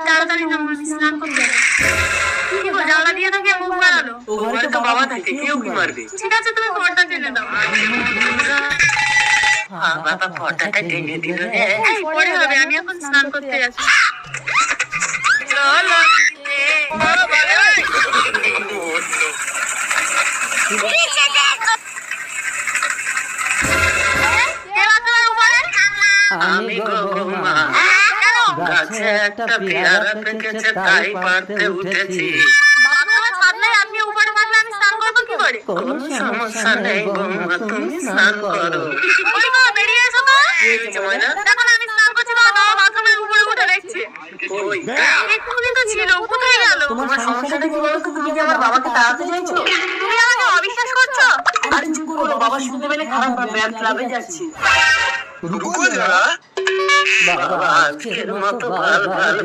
তাড়াতাড়ি নামো, আমি স্নান করতে যাবো। কি গো, জানলা দিয়ে নাকি মুখ বাড়ালো? ও ঘরে তো বাবা থাকে, কেউ কি মারবে? ঠিক আছে, তুমি পর্দা টেনে দাও। বাবা পর্দাটা টেনে দিল রে। এই, পরে হবে, আমি এখন স্নান করতে যাচ্ছি। চলো কে বাথরুমের উপরে? আমি গো বৌমা, কেন? গাছে একটা পেয়ারা পেকেছে তাই পারতে উঠেছি। বাথরুমের ছাদ নেই, আপনি উপরে থাকলে আমি স্নান করবো কি করে? কোনো সমস্যা নেই বৌমা, তুমি স্নান করো। ওই গো, বেরিয়ে এসো তো। কি হয়েছে ময়না? দেখো না, আমি স্নান করছি, বাবা বাথরুমের উপরে উঠে দেখছে। ওই, একটুখানি তো ছিল, কোথায় গেল? তোমার সমস্যাটা কি বলতো? তুমি কি আমার বাবাকে তাড়াতে চাইছো? তুমি আমাকে অবিশ্বাস করছো? আরে চুপ করো, বাবা শুনতে পেলে খারাপ হবে। আমি ক্লাবে যাচ্ছি। रुको जरा। বাবা আজকের মতো ভালো ভালো